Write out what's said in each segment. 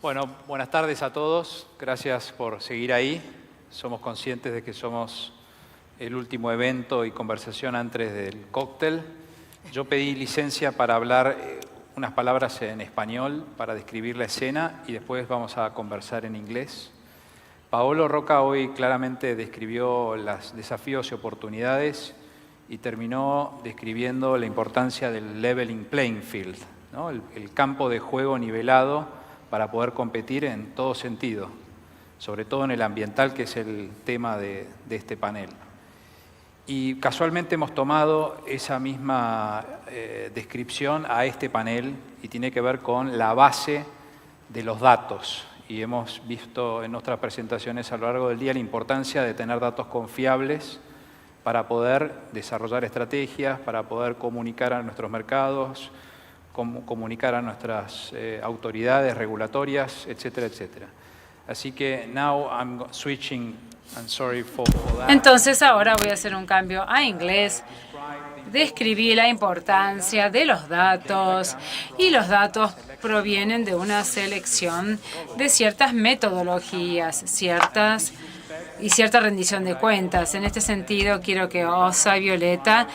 Bueno, buenas tardes a todos. Gracias por seguir ahí. Somos conscientes de que somos el último evento y conversación antes del cóctel. Yo pedí licencia para hablar unas palabras en español para describir la escena y después vamos a conversar en inglés. Paolo Roca hoy claramente describió los desafíos y oportunidades y terminó describiendo la importancia del leveling playing field, ¿no? El campo de juego nivelado para poder competir en todo sentido, sobre todo en el ambiental, que es el tema de este panel. Y casualmente hemos tomado esa misma descripción a este panel y tiene que ver con la base de los datos. Y hemos visto en nuestras presentaciones a lo largo del día la importancia de tener datos confiables para poder desarrollar estrategias, para poder comunicar a nuestros mercados, comunicar a nuestras autoridades regulatorias, etcétera, etcétera. Así que now I'm switching, I'm sorry for that. Entonces ahora voy a hacer un cambio a inglés. Describí la importancia de los datos y los datos provienen de una selección de ciertas metodologías, cierta rendición de cuentas. En este sentido, quiero que Osa y Violeta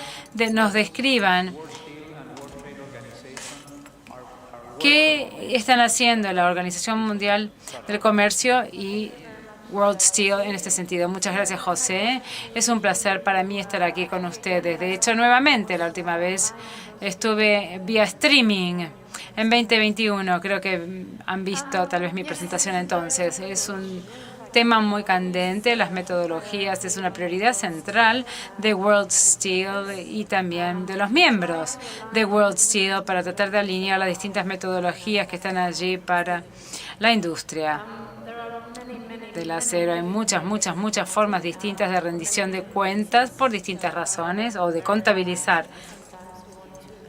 nos describan qué están haciendo la Organización Mundial del Comercio y World Steel en este sentido. Muchas gracias, José. Es un placer para mí estar aquí con ustedes. De hecho, nuevamente, la última vez estuve vía streaming en 2021. Creo que han visto tal vez mi presentación entonces. Es un tema muy candente. Las metodologías es una prioridad central de World Steel y también de los miembros de World Steel para tratar de alinear las distintas metodologías que están allí para la industria del acero. Hay muchas formas distintas de rendición de cuentas por distintas razones o de contabilizar.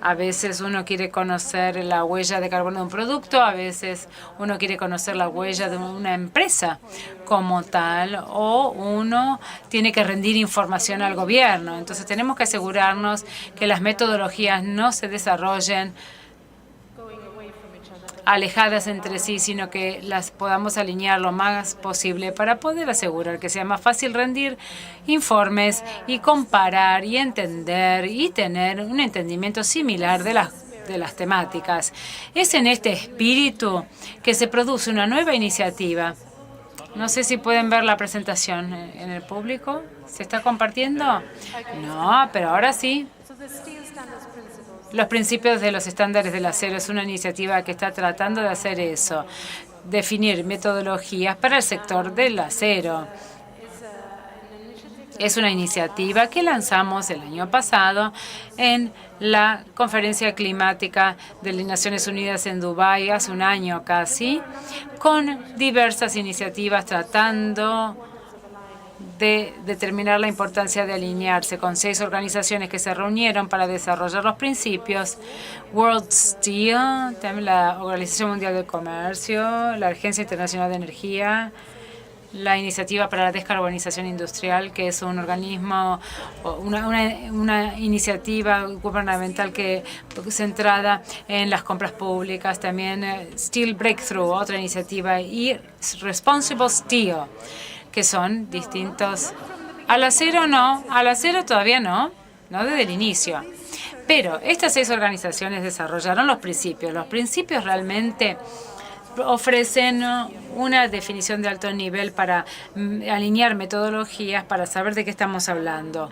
A veces uno quiere conocer la huella de carbono de un producto, a veces uno quiere conocer la huella de una empresa como tal, o uno tiene que rendir información al gobierno. Entonces tenemos que asegurarnos que las metodologías no se desarrollen alejadas entre sí, sino que las podamos alinear lo más posible para poder asegurar que sea más fácil rendir informes y comparar y entender y tener un entendimiento similar de las temáticas. Es en este espíritu que se produce una nueva iniciativa. No sé si pueden ver la presentación en el público. ¿Se está compartiendo? No, pero ahora sí. Los principios de los estándares del acero es una iniciativa que está tratando de hacer eso, definir metodologías para el sector del acero. Es una iniciativa que lanzamos el año pasado en la Conferencia Climática de las Naciones Unidas en Dubái, hace un año casi, con diversas iniciativas tratando de determinar la importancia de alinearse con 6 organizaciones que se reunieron para desarrollar los principios. World Steel, también la Organización Mundial del Comercio, la Agencia Internacional de Energía, la Iniciativa para la Descarbonización Industrial, que es un organismo, una iniciativa gubernamental que centrada en las compras públicas, también Steel Breakthrough, otra iniciativa, y Responsible Steel, que son distintos. Al acero no, al acero todavía no desde el inicio. Pero estas 6 organizaciones desarrollaron los principios. Los principios realmente ofrecen una definición de alto nivel para alinear metodologías para saber de qué estamos hablando.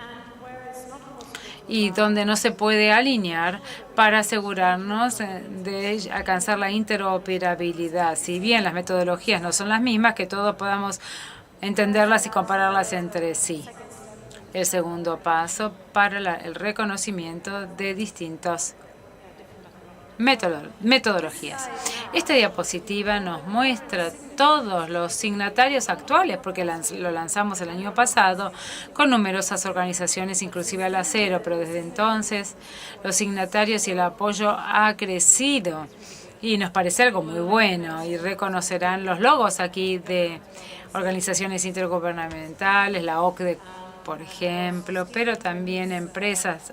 Y donde no se puede alinear para asegurarnos de alcanzar la interoperabilidad. Si bien las metodologías no son las mismas, que todos podamos entenderlas y compararlas entre sí. El segundo paso para el reconocimiento de distintas metodologías. Esta diapositiva nos muestra todos los signatarios actuales, porque lo lanzamos el año pasado con numerosas organizaciones, inclusive al acero, pero desde entonces los signatarios y el apoyo ha crecido y nos parece algo muy bueno, y reconocerán los logos aquí de organizaciones intergubernamentales, la OCDE, por ejemplo, pero también empresas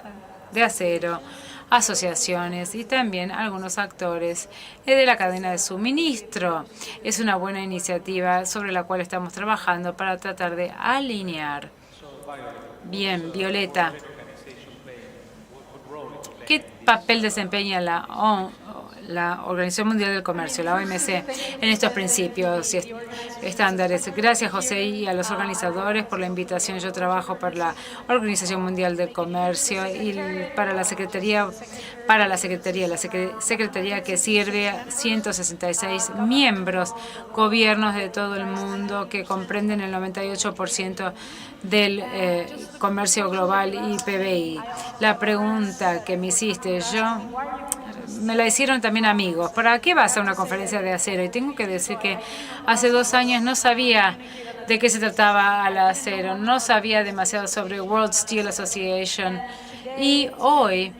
de acero, asociaciones y también algunos actores de la cadena de suministro. Es una buena iniciativa sobre la cual estamos trabajando para tratar de alinear. Bien, Violeta, ¿qué papel desempeña la Organización Mundial del Comercio, la OMC, en estos principios y estándares? Gracias, José, y a los organizadores por la invitación. Yo trabajo para la Organización Mundial del Comercio y para la Secretaría que sirve a 166 miembros, gobiernos de todo el mundo que comprenden el 98% del comercio global y PBI. La pregunta que me hiciste, me la hicieron también amigos. ¿Para qué vas a una conferencia de acero? Y tengo que decir que hace 2 años no sabía de qué se trataba el acero, no sabía demasiado sobre World Steel Association. Y hoy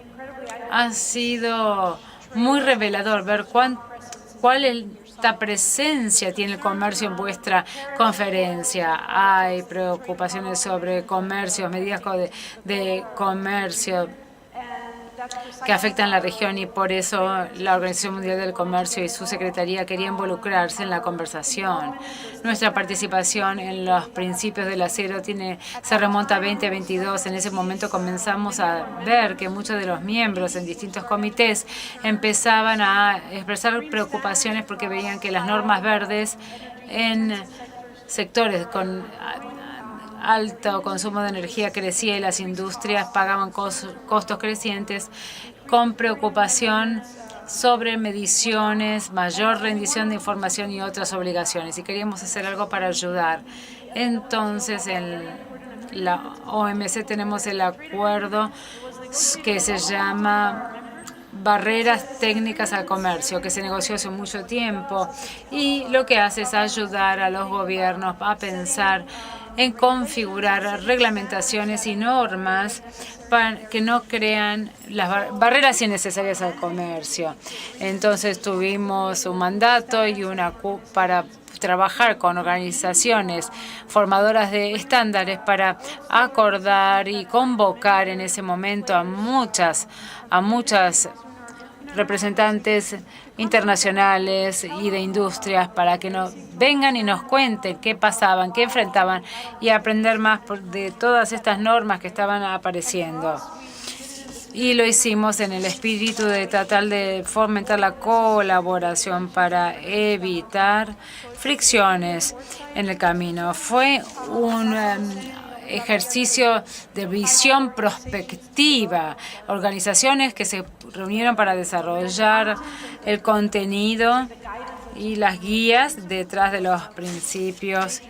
ha sido muy revelador ver cuánta presencia tiene el comercio en vuestra conferencia. Hay preocupaciones sobre comercio, medidas de comercio que afectan la región, y por eso la Organización Mundial del Comercio y su secretaría quería involucrarse en la conversación. Nuestra participación en los principios del acero se remonta a 2022. En ese momento comenzamos a ver que muchos de los miembros en distintos comités empezaban a expresar preocupaciones porque veían que las normas verdes en sectores con alto consumo de energía crecía y las industrias pagaban costos crecientes, con preocupación sobre mediciones, mayor rendición de información y otras obligaciones. Y queríamos hacer algo para ayudar. Entonces, en la OMC tenemos el acuerdo que se llama Barreras Técnicas al Comercio, que se negoció hace mucho tiempo, y lo que hace es ayudar a los gobiernos a pensar en configurar reglamentaciones y normas para que no crean las barreras innecesarias al comercio. Entonces tuvimos un mandato y para trabajar con organizaciones formadoras de estándares para acordar y convocar en ese momento a muchas representantes internacionales y de industrias para que vengan y nos cuenten qué pasaban, qué enfrentaban, y aprender más de todas estas normas que estaban apareciendo. Y lo hicimos en el espíritu de tratar de fomentar la colaboración para evitar fricciones en el camino. Fue un ejercicio de visión prospectiva, organizaciones que se reunieron para desarrollar el contenido y las guías detrás de los principios,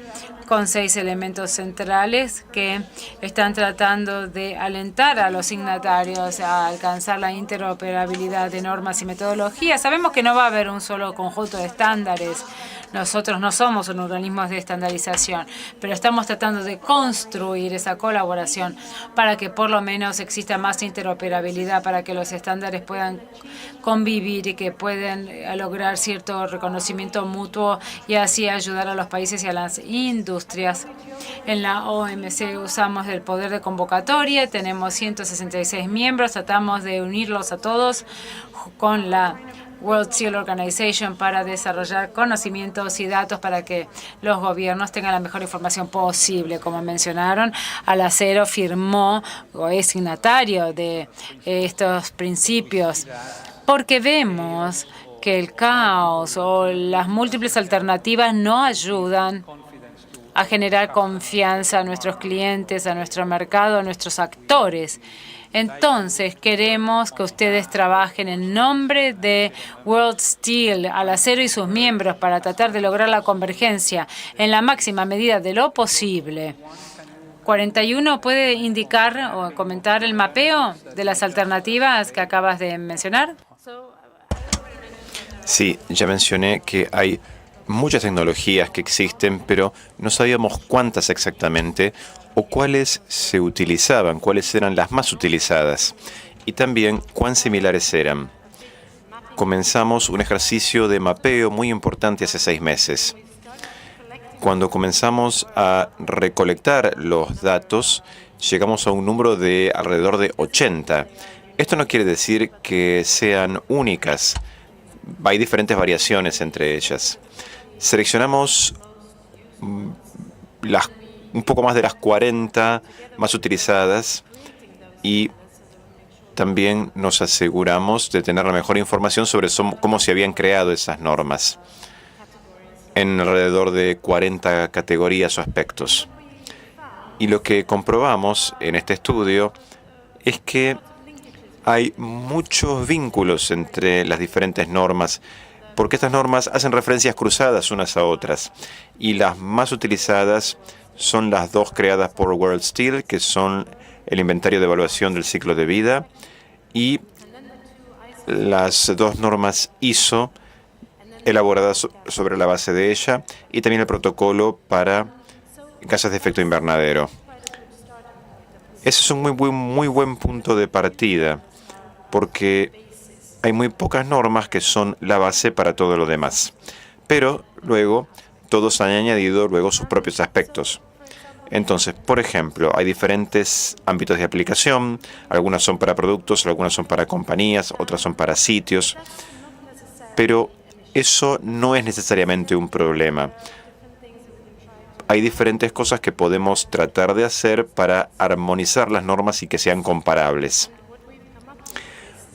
con 6 elementos centrales que están tratando de alentar a los signatarios a alcanzar la interoperabilidad de normas y metodologías. Sabemos que no va a haber un solo conjunto de estándares. Nosotros no somos un organismo de estandarización, pero estamos tratando de construir esa colaboración para que por lo menos exista más interoperabilidad, para que los estándares puedan convivir y que puedan lograr cierto reconocimiento mutuo y así ayudar a los países y a las industrias. En la OMC usamos el poder de convocatoria, tenemos 166 miembros, tratamos de unirlos a todos con la World Steel Organization para desarrollar conocimientos y datos para que los gobiernos tengan la mejor información posible. Como mencionaron, Al Acero firmó o es signatario de estos principios porque vemos que el caos o las múltiples alternativas no ayudan a generar confianza a nuestros clientes, a nuestro mercado, a nuestros actores. Entonces, queremos que ustedes trabajen en nombre de World Steel, Al Acero y sus miembros para tratar de lograr la convergencia en la máxima medida de lo posible. 41, ¿puede indicar o comentar el mapeo de las alternativas que acabas de mencionar? Sí, ya mencioné que hay muchas tecnologías que existen, pero no sabíamos cuántas exactamente o cuáles se utilizaban, cuáles eran las más utilizadas y también cuán similares eran. Comenzamos un ejercicio de mapeo muy importante hace 6 meses. Cuando comenzamos a recolectar los datos, llegamos a un número de alrededor de 80 Esto no quiere decir que sean únicas. Hay diferentes variaciones entre ellas. Seleccionamos un poco más de las 40 más utilizadas y también nos aseguramos de tener la mejor información sobre cómo se habían creado esas normas en alrededor de 40 categorías o aspectos. Y lo que comprobamos en este estudio es que hay muchos vínculos entre las diferentes normas, porque estas normas hacen referencias cruzadas unas a otras. Y las más utilizadas son las dos creadas por World Steel, que son el inventario de evaluación del ciclo de vida, y las dos normas ISO, elaboradas sobre la base de ella, y también el protocolo para gases de efecto invernadero. Ese es un muy buen punto de partida, porque hay muy pocas normas que son la base para todo lo demás. Pero luego, todos han añadido luego sus propios aspectos. Entonces, por ejemplo, hay diferentes ámbitos de aplicación. Algunas son para productos, algunas son para compañías, otras son para sitios. Pero eso no es necesariamente un problema. Hay diferentes cosas que podemos tratar de hacer para armonizar las normas y que sean comparables.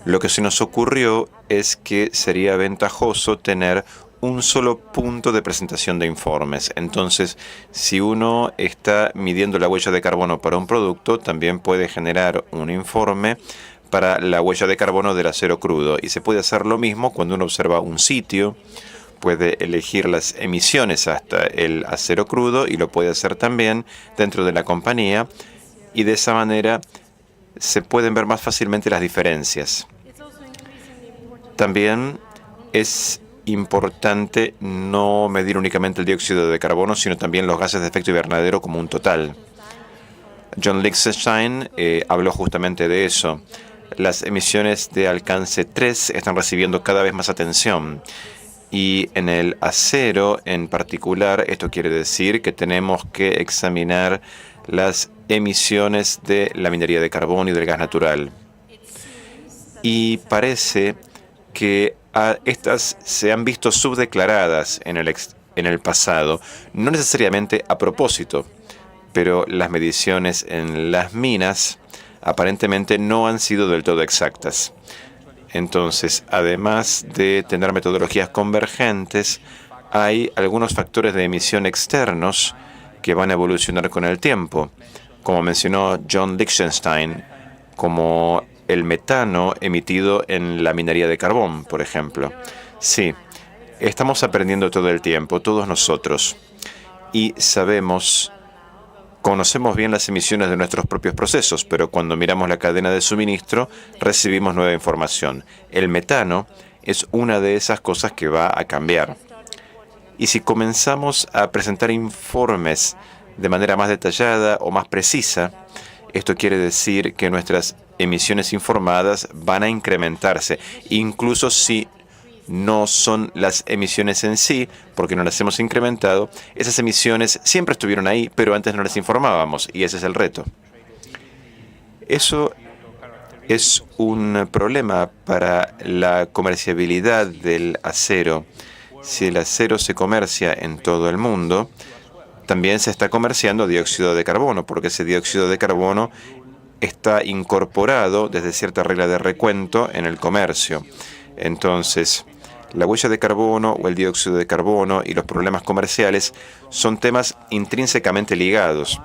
Lo que se nos ocurrió es que sería ventajoso tener un solo punto de presentación de informes. Entonces, si uno está midiendo la huella de carbono para un producto, también puede generar un informe para la huella de carbono del acero crudo. Y se puede hacer lo mismo cuando uno observa un sitio. Puede elegir las emisiones hasta el acero crudo y lo puede hacer también dentro de la compañía. Y de esa manera se pueden ver más fácilmente las diferencias. También es importante no medir únicamente el dióxido de carbono, sino también los gases de efecto invernadero como un total. John Lichtenstein habló justamente de eso. Las emisiones de alcance 3 están recibiendo cada vez más atención. Y en el acero en particular, esto quiere decir que tenemos que examinar las emisiones de la minería de carbono y del gas natural. Y parece que estas se han visto subdeclaradas en el pasado, no necesariamente a propósito, pero las mediciones en las minas aparentemente no han sido del todo exactas. Entonces, además de tener metodologías convergentes, hay algunos factores de emisión externos que van a evolucionar con el tiempo, como mencionó John Lichtenstein, como el metano emitido en la minería de carbón, por ejemplo. Sí, estamos aprendiendo todo el tiempo, todos nosotros, y conocemos bien las emisiones de nuestros propios procesos, pero cuando miramos la cadena de suministro, recibimos nueva información. El metano es una de esas cosas que va a cambiar. Y si comenzamos a presentar informes de manera más detallada o más precisa, esto quiere decir que nuestras emisiones informadas van a incrementarse, incluso si no son las emisiones en sí, porque no las hemos incrementado. Esas emisiones siempre estuvieron ahí, pero antes no las informábamos, y ese es el reto. Eso es un problema para la comerciabilidad del acero. Si el acero se comercia en todo el mundo, también se está comerciando dióxido de carbono, porque ese dióxido de carbono está incorporado desde cierta regla de recuento en el comercio. Entonces, la huella de carbono o el dióxido de carbono y los problemas comerciales son temas intrínsecamente ligados.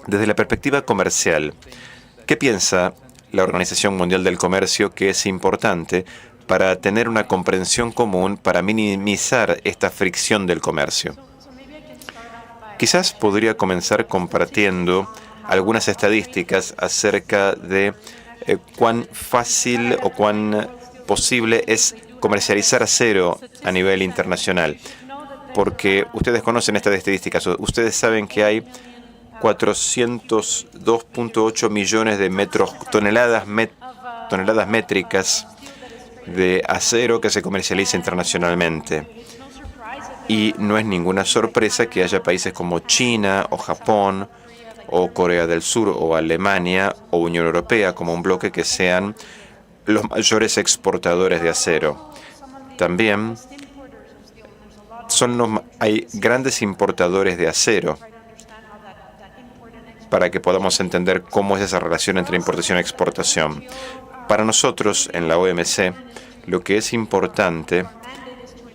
Desde la perspectiva comercial, ¿qué piensa la Organización Mundial del Comercio que es importante para tener una comprensión común para minimizar esta fricción del comercio? Quizás podría comenzar compartiendo algunas estadísticas acerca de cuán fácil o cuán posible es comercializar acero a nivel internacional. Porque ustedes conocen estas estadísticas. Ustedes saben que hay 402.8 millones de toneladas métricas de acero que se comercializa internacionalmente. Y no es ninguna sorpresa que haya países como China o Japón o Corea del Sur o Alemania o Unión Europea como un bloque que sean los mayores exportadores de acero. También hay grandes importadores de acero, para que podamos entender cómo es esa relación entre importación y exportación. Para nosotros, en la OMC, lo que es importante,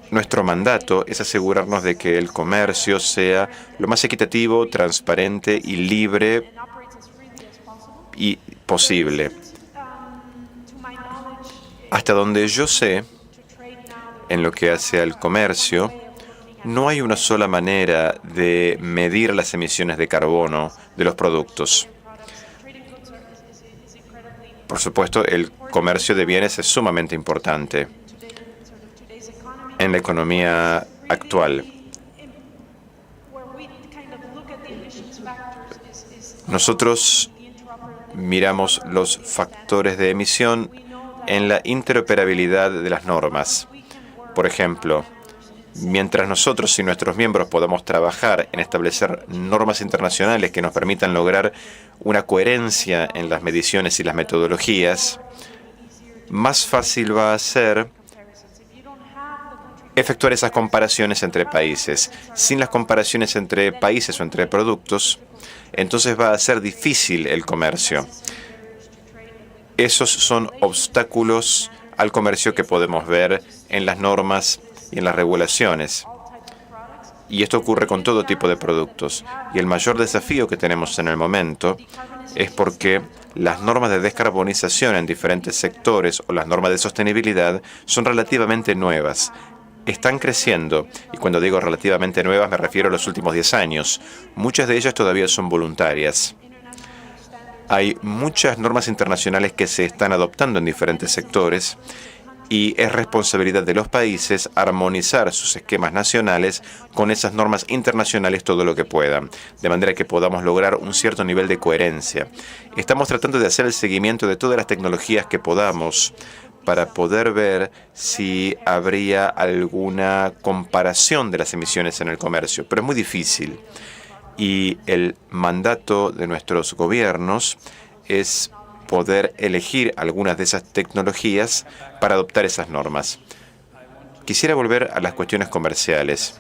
nuestro mandato es asegurarnos de que el comercio sea lo más equitativo, transparente y libre y posible. Hasta donde yo sé, en lo que hace al comercio, no hay una sola manera de medir las emisiones de carbono de los productos. Por supuesto, el comercio de bienes es sumamente importante en la economía actual. Nosotros miramos los factores de emisión en la interoperabilidad de las normas. Por ejemplo, mientras nosotros y nuestros miembros podamos trabajar en establecer normas internacionales que nos permitan lograr una coherencia en las mediciones y las metodologías, más fácil va a ser efectuar esas comparaciones entre países. Sin las comparaciones entre países o entre productos, entonces va a ser difícil el comercio. Esos son obstáculos al comercio que podemos ver en las normas y en las regulaciones. Y esto ocurre con todo tipo de productos. Y el mayor desafío que tenemos en el momento es porque las normas de descarbonización en diferentes sectores o las normas de sostenibilidad son relativamente nuevas. Están creciendo, y cuando digo relativamente nuevas me refiero a los últimos 10 años. Muchas de ellas todavía son voluntarias. Hay muchas normas internacionales que se están adoptando en diferentes sectores y es responsabilidad de los países armonizar sus esquemas nacionales con esas normas internacionales todo lo que puedan, de manera que podamos lograr un cierto nivel de coherencia. Estamos tratando de hacer el seguimiento de todas las tecnologías que podamos para poder ver si habría alguna comparación de las emisiones en el comercio, pero es muy difícil. Y el mandato de nuestros gobiernos es poder elegir algunas de esas tecnologías para adoptar esas normas. Quisiera volver a las cuestiones comerciales.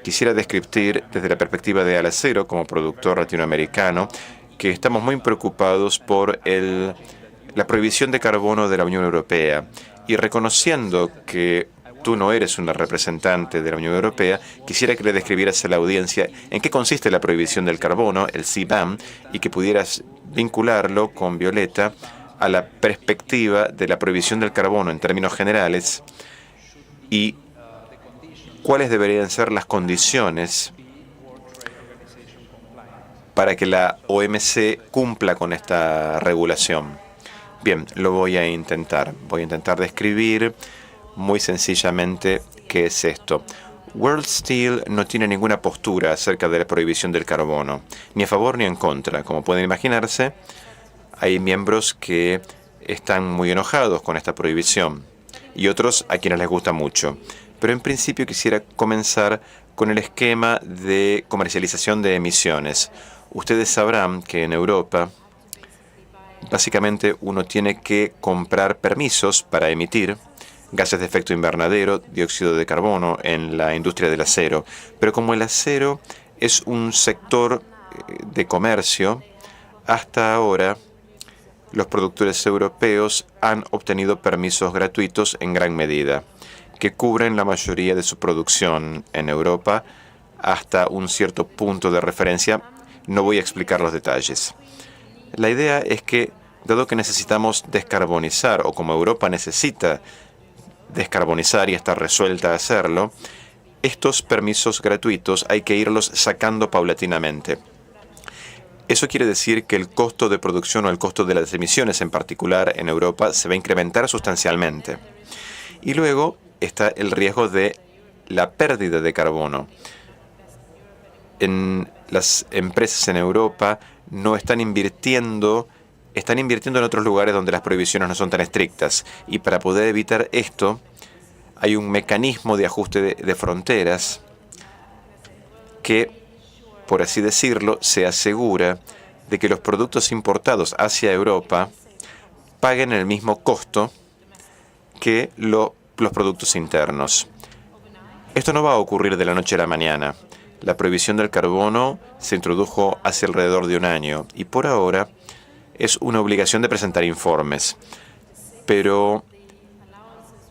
Quisiera describir desde la perspectiva de Alacero, como productor latinoamericano, que estamos muy preocupados por la prohibición de carbono de la Unión Europea. Y reconociendo que tú no eres una representante de la Unión Europea, quisiera que le describieras a la audiencia en qué consiste la prohibición del carbono, el CBAM, y que pudieras vincularlo con Violeta a la perspectiva de la prohibición del carbono en términos generales y cuáles deberían ser las condiciones para que la OMC cumpla con esta regulación. Bien, lo voy a intentar. Voy a intentar describir muy sencillamente qué es esto. World Steel no tiene ninguna postura acerca de la prohibición del carbono, ni a favor ni en contra. Como pueden imaginarse, hay miembros que están muy enojados con esta prohibición y otros a quienes les gusta mucho. Pero en principio quisiera comenzar con el esquema de comercialización de emisiones. Ustedes sabrán que en Europa, básicamente uno tiene que comprar permisos para emitir gases de efecto invernadero, dióxido de carbono en la industria del acero. Pero como el acero es un sector de comercio, hasta ahora los productores europeos han obtenido permisos gratuitos en gran medida, que cubren la mayoría de su producción en Europa hasta un cierto punto de referencia. No voy a explicar los detalles. La idea es que, dado que necesitamos descarbonizar, o como Europa necesita descarbonizar y está resuelta a hacerlo, estos permisos gratuitos hay que irlos sacando paulatinamente. Eso quiere decir que el costo de producción o el costo de las emisiones en particular en Europa se va a incrementar sustancialmente. Y luego está el riesgo de la pérdida de carbono. Las empresas en Europa no están invirtiendo en otros lugares donde las prohibiciones no son tan estrictas. Y para poder evitar esto, hay un mecanismo de ajuste de fronteras que, por así decirlo, se asegura de que los productos importados hacia Europa paguen el mismo costo que los productos internos. Esto no va a ocurrir de la noche a la mañana. La prohibición del carbono se introdujo hace alrededor de un año y por ahora es una obligación de presentar informes. Pero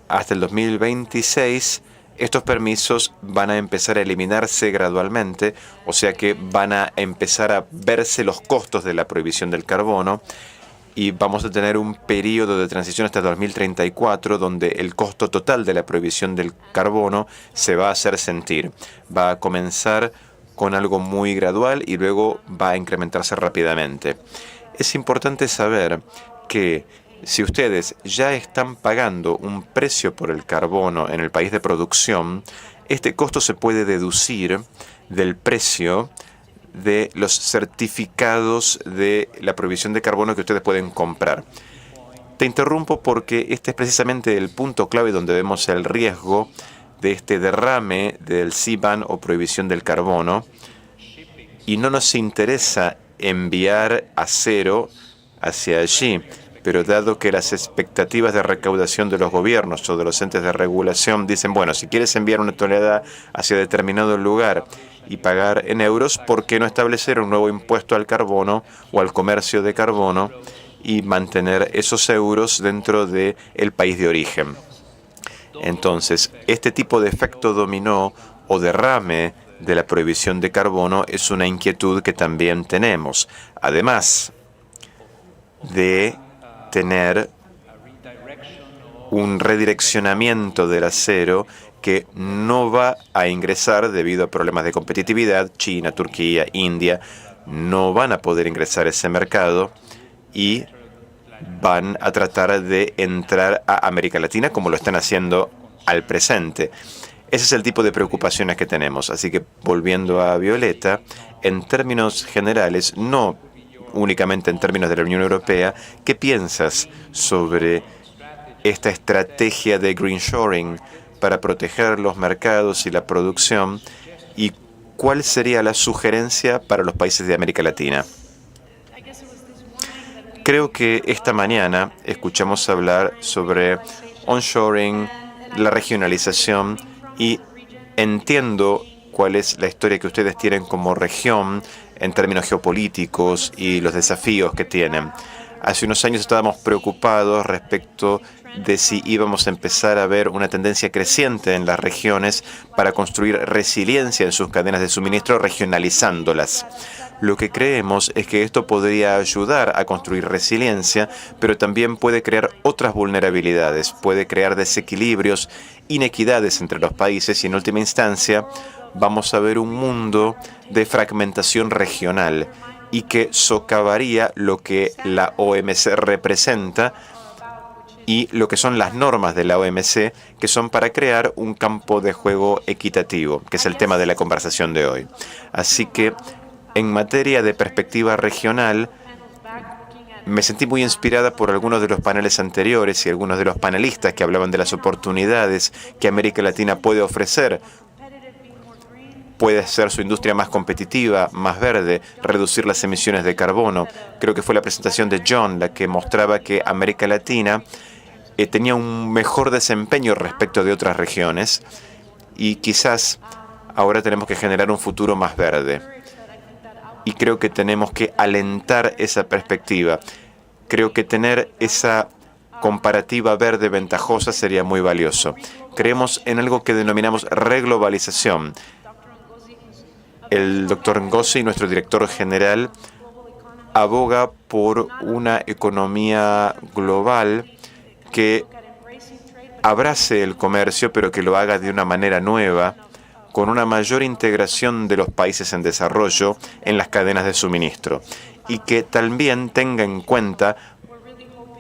hasta el 2026 estos permisos van a empezar a eliminarse gradualmente, o sea que van a empezar a verse los costos de la prohibición del carbono y vamos a tener un periodo de transición hasta 2034 donde el costo total de la prohibición del carbono se va a hacer sentir. Va a comenzar con algo muy gradual y luego va a incrementarse rápidamente. Es importante saber que si ustedes ya están pagando un precio por el carbono en el país de producción, este costo se puede deducir del precio de los certificados de la prohibición de carbono que ustedes pueden comprar. Te interrumpo porque este es precisamente el punto clave donde vemos el riesgo de este derrame del CBAM o prohibición del carbono, y no nos interesa enviar acero hacia allí, pero dado que las expectativas de recaudación de los gobiernos o de los entes de regulación dicen, bueno, si quieres enviar una tonelada hacia determinado lugar y pagar en euros, ¿por qué no establecer un nuevo impuesto al carbono o al comercio de carbono y mantener esos euros dentro del país de origen? Entonces, este tipo de efecto dominó o derrame de la prohibición de carbono es una inquietud que también tenemos, además de tener un redireccionamiento del acero que no va a ingresar debido a problemas de competitividad. China, Turquía, India no van a poder ingresar a ese mercado y van a tratar de entrar a América Latina como lo están haciendo al presente. Ese es el tipo de preocupaciones que tenemos. Así que, volviendo a Violeta, en términos generales, no únicamente en términos de la Unión Europea, ¿qué piensas sobre esta estrategia de greenshoring para proteger los mercados y la producción? ¿Y cuál sería la sugerencia para los países de América Latina? Creo que esta mañana escuchamos hablar sobre onshoring, la regionalización, y entiendo cuál es la historia que ustedes tienen como región en términos geopolíticos y los desafíos que tienen. Hace unos años estábamos preocupados respecto de si íbamos a empezar a ver una tendencia creciente en las regiones para construir resiliencia en sus cadenas de suministro, regionalizándolas. Lo que creemos es que esto podría ayudar a construir resiliencia, pero también puede crear otras vulnerabilidades, puede crear desequilibrios, inequidades entre los países y, en última instancia, vamos a ver un mundo de fragmentación regional y que socavaría lo que la OMC representa y lo que son las normas de la OMC, que son para crear un campo de juego equitativo, que es el tema de la conversación de hoy. Así que, en materia de perspectiva regional, me sentí muy inspirada por algunos de los paneles anteriores y algunos de los panelistas que hablaban de las oportunidades que América Latina puede ofrecer. Puede hacer su industria más competitiva, más verde, reducir las emisiones de carbono. Creo que fue la presentación de John la que mostraba que América Latina tenía un mejor desempeño respecto de otras regiones y quizás ahora tenemos que generar un futuro más verde. Y creo que tenemos que alentar esa perspectiva. Creo que tener esa comparativa verde ventajosa sería muy valioso. Creemos en algo que denominamos reglobalización. El doctor Ngozi, nuestro director general, aboga por una economía global que abrace el comercio, pero que lo haga de una manera nueva, con una mayor integración de los países en desarrollo en las cadenas de suministro, y que también tenga en cuenta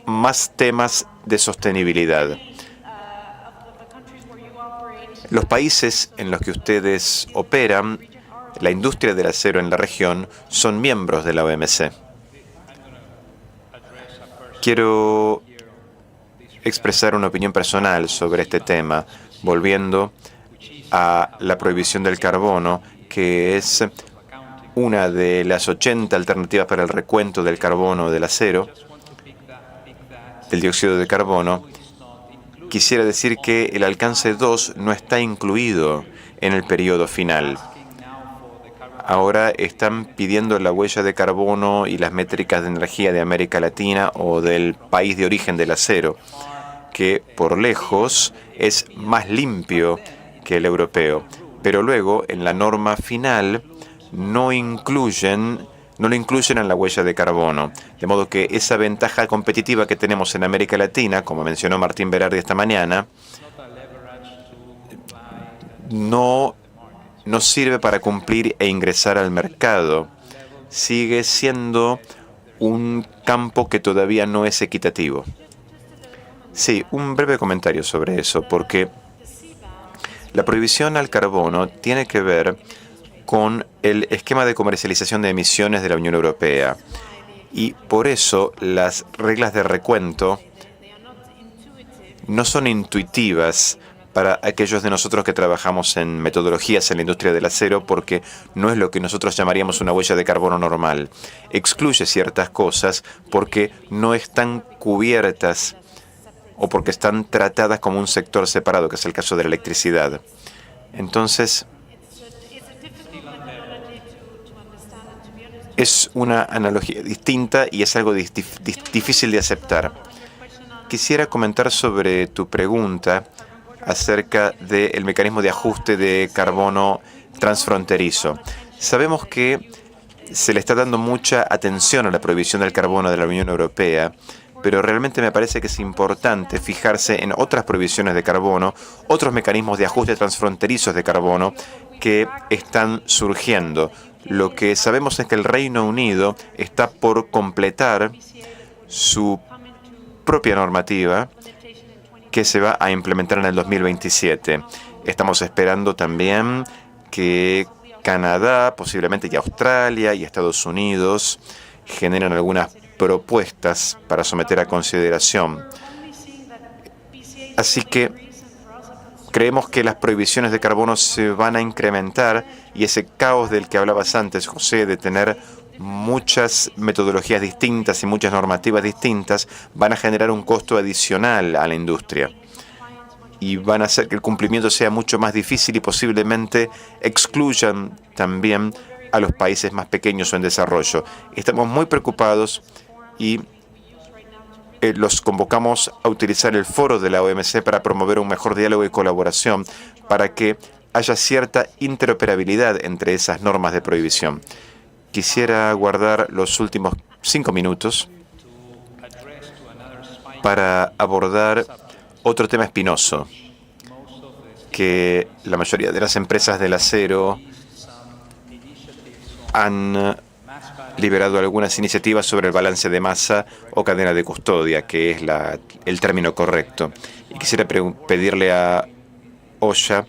más temas de sostenibilidad. Los países en los que ustedes operan, la industria del acero en la región, son miembros de la OMC. Quiero expresar una opinión personal sobre este tema, volviendo a la prohibición del carbono, que es una de las 80 alternativas para el recuento del carbono del acero. del dióxido de carbono, quisiera decir que el alcance 2 no está incluido en el periodo final. Ahora están pidiendo la huella de carbono y las métricas de energía de América Latina o del país de origen del acero, que por lejos es más limpio que el europeo. Pero luego, en la norma final, no lo incluyen en la huella de carbono. De modo que esa ventaja competitiva que tenemos en América Latina, como mencionó Martín Berardi esta mañana, no nos sirve para cumplir e ingresar al mercado. Sigue siendo un campo que todavía no es equitativo. Sí, un breve comentario sobre eso, porque la prohibición al carbono tiene que ver con el esquema de comercialización de emisiones de la Unión Europea. Y por eso las reglas de recuento no son intuitivas para aquellos de nosotros que trabajamos en metodologías en la industria del acero, porque no es lo que nosotros llamaríamos una huella de carbono normal. Excluye ciertas cosas porque no están cubiertas o porque están tratadas como un sector separado, que es el caso de la electricidad. Entonces, es una analogía distinta y es algo difícil de aceptar. Quisiera comentar sobre tu pregunta acerca del mecanismo de ajuste de carbono transfronterizo. Sabemos que se le está dando mucha atención a la prohibición del carbono de la Unión Europea, pero realmente me parece que es importante fijarse en otras prohibiciones de carbono, otros mecanismos de ajuste transfronterizos de carbono que están surgiendo. Lo que sabemos es que el Reino Unido está por completar su propia normativa que se va a implementar en el 2027. Estamos esperando también que Canadá, posiblemente y Australia y Estados Unidos generen algunas propuestas para someter a consideración. Así que creemos que las prohibiciones de carbono se van a incrementar y ese caos del que hablabas antes, José, de tener muchas metodologías distintas y muchas normativas distintas, van a generar un costo adicional a la industria y van a hacer que el cumplimiento sea mucho más difícil y posiblemente excluyan también a los países más pequeños o en desarrollo. Estamos muy preocupados y los convocamos a utilizar el foro de la OMC para promover un mejor diálogo y colaboración para que haya cierta interoperabilidad entre esas normas de prohibición. Quisiera guardar los últimos 5 minutos para abordar otro tema espinoso, que la mayoría de las empresas del acero han liberado algunas iniciativas sobre el balance de masa o cadena de custodia, que es el término correcto. Y quisiera pedirle a Osha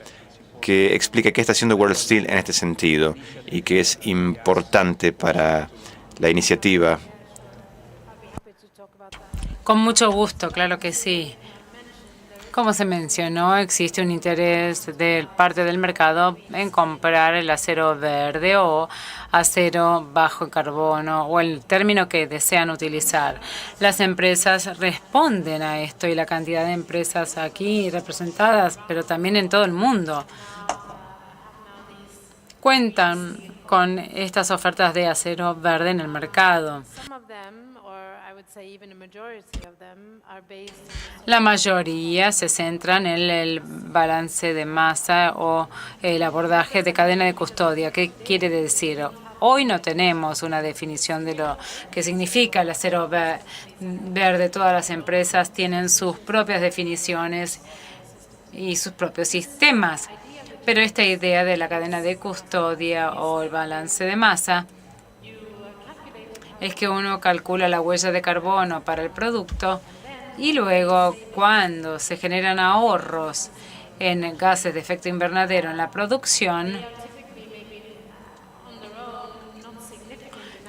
que explique qué está haciendo World Steel en este sentido y que es importante para la iniciativa. Con mucho gusto, claro que sí. Como se mencionó, existe un interés de parte del mercado en comprar el acero verde o acero bajo en carbono o el término que desean utilizar. Las empresas responden a esto y la cantidad de empresas aquí representadas, pero también en todo el mundo, cuentan con estas ofertas de acero verde en el mercado. La mayoría se centran en el balance de masa o el abordaje de cadena de custodia. ¿Qué quiere decir? Hoy no tenemos una definición de lo que significa el acero verde. Todas las empresas tienen sus propias definiciones y sus propios sistemas. Pero esta idea de la cadena de custodia o el balance de masa es que uno calcula la huella de carbono para el producto y luego cuando se generan ahorros en gases de efecto invernadero en la producción,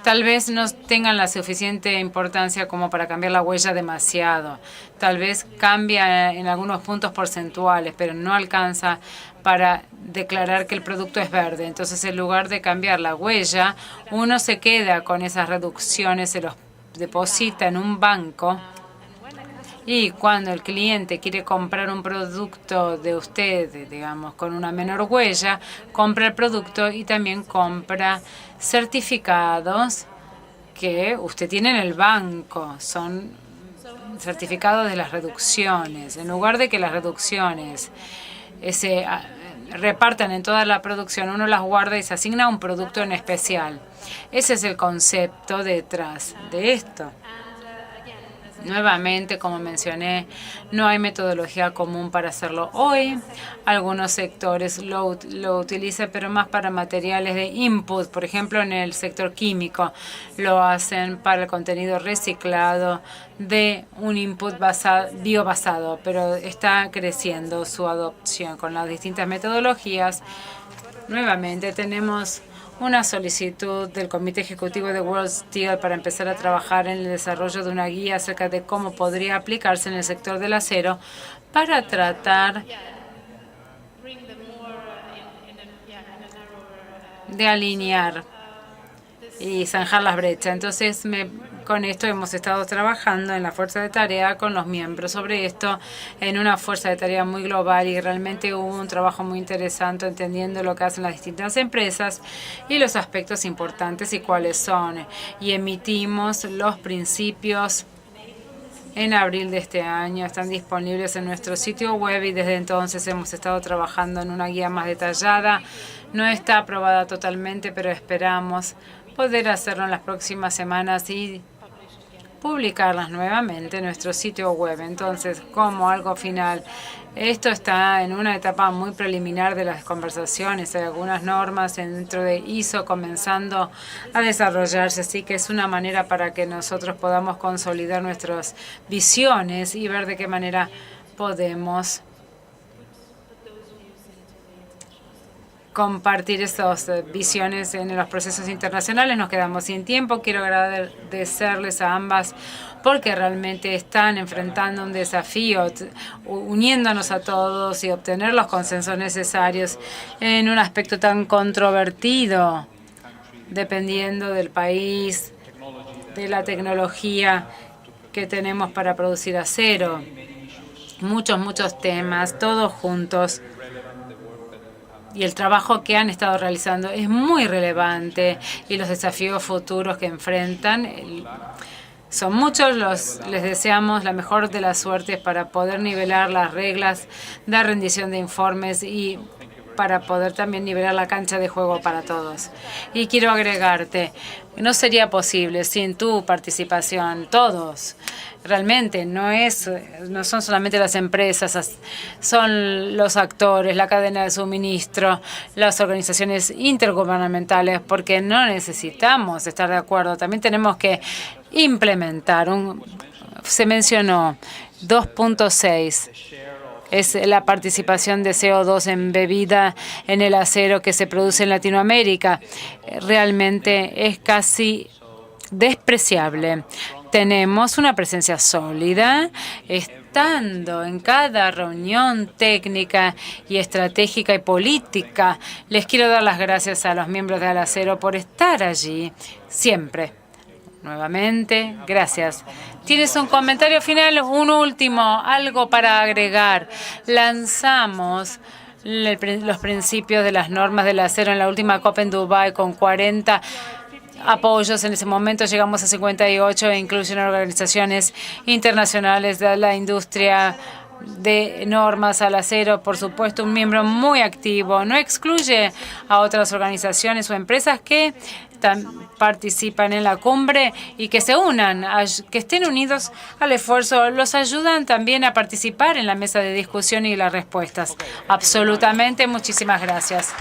tal vez no tengan la suficiente importancia como para cambiar la huella demasiado. Tal vez cambia en algunos puntos porcentuales, pero no alcanza para declarar que el producto es verde. Entonces, en lugar de cambiar la huella, uno se queda con esas reducciones, se los deposita en un banco Y cuando el cliente quiere comprar un producto de usted, digamos, con una menor huella, compra el producto y también compra certificados que usted tiene en el banco. Son certificados de las reducciones. En lugar de que las reducciones se repartan en toda la producción, uno las guarda y se asigna un producto en especial. Ese es el concepto detrás de esto. Nuevamente, como mencioné, no hay metodología común para hacerlo hoy. Algunos sectores lo utilizan, pero más para materiales de input. Por ejemplo, en el sector químico lo hacen para el contenido reciclado de un input biobasado, pero está creciendo su adopción con las distintas metodologías. Nuevamente, tenemos una solicitud del Comité Ejecutivo de World Steel para empezar a trabajar en el desarrollo de una guía acerca de cómo podría aplicarse en el sector del acero para tratar de alinear y zanjar las brechas. Entonces, con esto hemos estado trabajando en la fuerza de tarea con los miembros sobre esto, en una fuerza de tarea muy global, y realmente hubo un trabajo muy interesante entendiendo lo que hacen las distintas empresas y los aspectos importantes y cuáles son. Y emitimos los principios en abril de este año. Están disponibles en nuestro sitio web y desde entonces hemos estado trabajando en una guía más detallada. No está aprobada totalmente, pero esperamos poder hacerlo en las próximas semanas y publicarlas nuevamente en nuestro sitio web. Entonces, como algo final, esto está en una etapa muy preliminar de las conversaciones. Hay algunas normas dentro de ISO comenzando a desarrollarse, así que es una manera para que nosotros podamos consolidar nuestras visiones y ver de qué manera podemos compartir estas visiones en los procesos internacionales. Nos quedamos sin tiempo. Quiero agradecerles a ambas porque realmente están enfrentando un desafío, uniéndonos a todos y obtener los consensos necesarios en un aspecto tan controvertido, dependiendo del país, de la tecnología que tenemos para producir acero. Muchos temas, todos juntos. Y el trabajo que han estado realizando es muy relevante y los desafíos futuros que enfrentan son muchos. Les deseamos la mejor de las suertes para poder nivelar las reglas de rendición de informes y para poder también nivelar la cancha de juego para todos. Y quiero agregarte, no sería posible sin tu participación, todos. Realmente no son solamente las empresas, son los actores, la cadena de suministro, las organizaciones intergubernamentales, porque no necesitamos estar de acuerdo. También tenemos que implementar. Se mencionó 2.6. Es la participación de CO2 embebida en el acero que se produce en Latinoamérica. Realmente es casi despreciable. Tenemos una presencia sólida, estando en cada reunión técnica y estratégica y política. Les quiero dar las gracias a los miembros de Alacero por estar allí siempre. Nuevamente, gracias. ¿Tienes un comentario final? Un último, algo para agregar. Lanzamos los principios de las normas del acero en la última COP en Dubái con 40 apoyos. En ese momento llegamos a 58 e incluyen organizaciones internacionales de la industria de normas al acero. Por supuesto, un miembro muy activo. No excluye a otras organizaciones o empresas que participan en la cumbre y que se unan, que estén unidos al esfuerzo. Los ayudan también a participar en la mesa de discusión y las respuestas. Absolutamente. Muchísimas gracias.